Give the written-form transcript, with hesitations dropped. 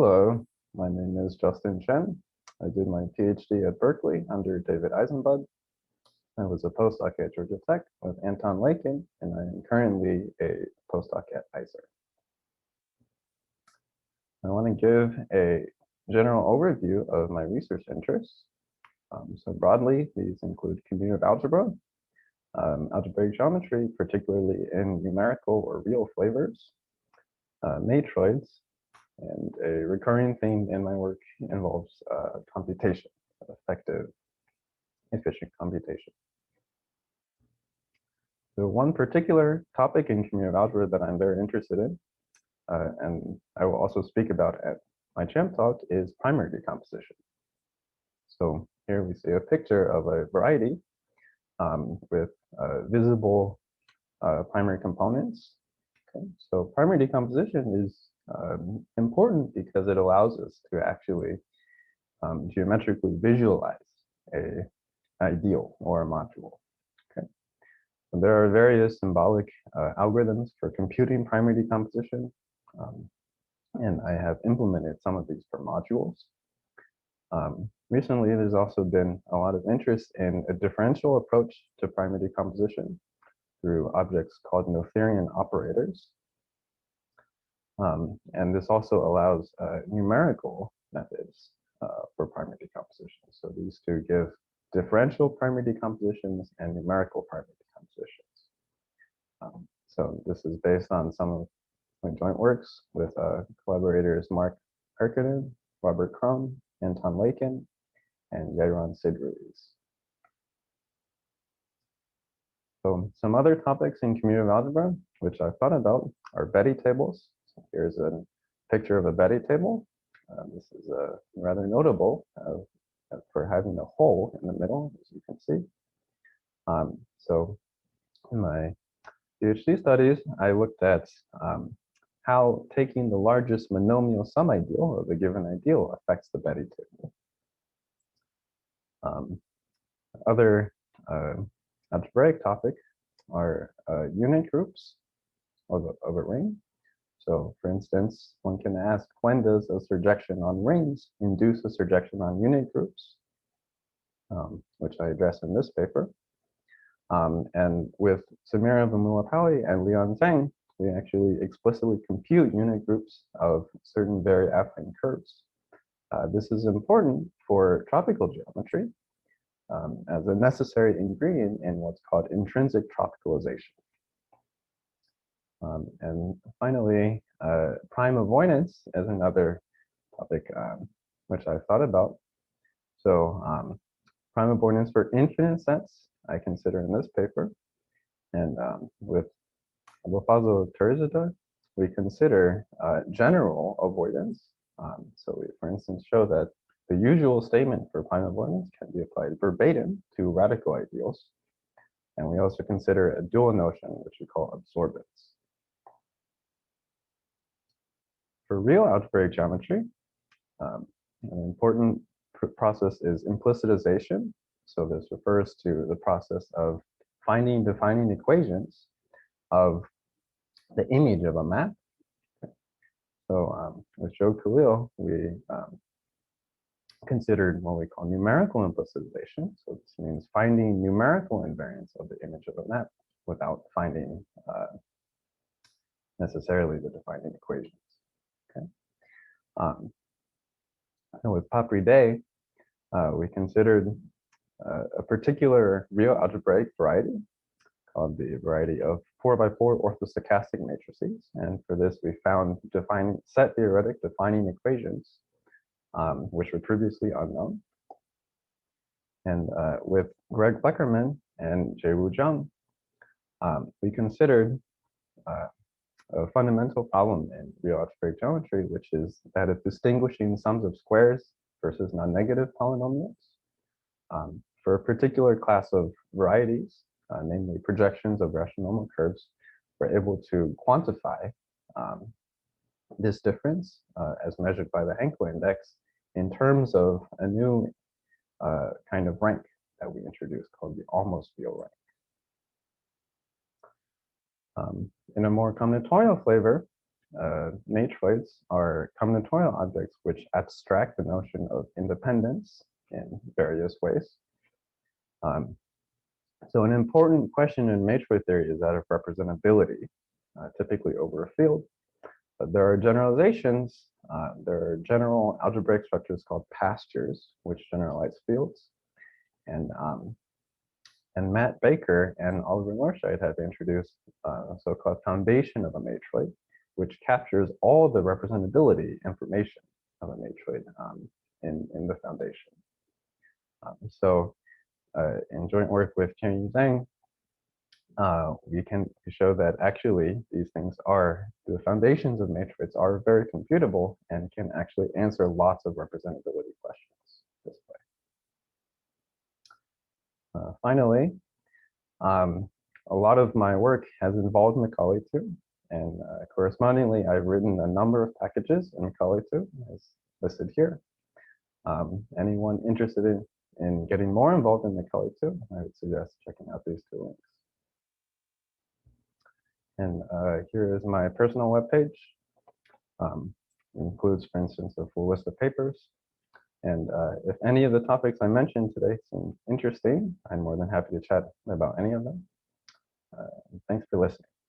Hello, my name is Justin Chen. I did my PhD at Berkeley under David Eisenbud. I was a postdoc at Georgia Tech with Anton Lakin, and I am currently a postdoc at ICERM. I want to give a general overview of my research interests. So broadly, these include commutative algebra, algebraic geometry, particularly in numerical or real flavors, matroids, and a recurring theme in my work involves computation, effective, efficient computation. So one particular topic in commutative algebra that I'm very interested in, and I will also speak about at my Chen talk, is primary decomposition. So here we see a picture of a variety with visible primary components. Okay. So primary decomposition is important because it allows us to actually geometrically visualize an ideal or a module. Okay. So there are various symbolic algorithms for computing primary decomposition, and I have implemented some of these for modules. Recently, there's also been a lot of interest in a differential approach to primary decomposition through objects called Noetherian operators. And this also allows numerical methods for primary decomposition. So these two give differential primary decompositions and numerical primary decompositions. So this is based on some of my joint works with collaborators Mark Erkinen, Robert Crum, Anton Lakin, and Yaron Sid-Ruiz. So some other topics in commutative algebra, which I've thought about, are Betti tables. So here's a picture of a Betti table. This is rather notable for having a hole in the middle, as you can see. So in my PhD studies, I looked at how taking the largest monomial sum ideal of a given ideal affects the Betti table. Other algebraic topics are unit groups of a ring. So for instance, one can ask, when does a surjection on rings induce a surjection on unit groups? Which I address in this paper. And with Samirov and Macaulay and Leon Zhang, we actually explicitly compute unit groups of certain very affine curves. This is important for tropical geometry as a necessary ingredient in what's called intrinsic tropicalization. And finally, prime avoidance is another topic which I've thought about. So prime avoidance for infinite sets I consider in this paper. And with Abofazo Terzada, we consider general avoidance. So we, for instance, show that the usual statement for prime avoidance can be applied verbatim to radical ideals. And we also consider a dual notion, which we call absorbance. For real algebraic geometry, an important process is implicitization. So this refers to the process of defining equations of the image of a map. So with Joe Khalil, we considered what we call numerical implicitization. So this means finding numerical invariance of the image of a map without finding necessarily the defining equations. Okay. And with Papri Day, we considered a particular real algebraic variety called the variety of 4x4 orthostochastic matrices. And for this, we found set theoretic defining equations, which were previously unknown. And with Greg Fleckerman and Jaewoo Jung, we considered a fundamental problem in real algebraic geometry, which is that of distinguishing sums of squares versus non-negative polynomials. For a particular class of varieties, namely projections of rational normal curves, we're able to quantify this difference as measured by the Hankel index in terms of a new kind of rank that we introduced called the almost real rank. In a more combinatorial flavor, matroids are combinatorial objects which abstract the notion of independence in various ways. So an important question in matroid theory is that of representability, typically over a field. But there are generalizations. There are general algebraic structures called pastures, which generalize fields. And Matt Baker and Oliver Norscheid have introduced a so-called foundation of a matroid, which captures all the representability information of a matroid in the foundation. So in joint work with Chen Zhang, we can show that actually these things are, the foundations of matroids are very computable and can actually answer lots of representability questions this way. Finally, a lot of my work has involved Macaulay too, and correspondingly, I've written a number of packages in Macaulay too, as listed here. Anyone interested in getting more involved in Macaulay too, I would suggest checking out these two links. And here is my personal webpage. It includes, for instance, a full list of papers. And if any of the topics I mentioned today seem interesting, I'm more than happy to chat about any of them. Thanks for listening.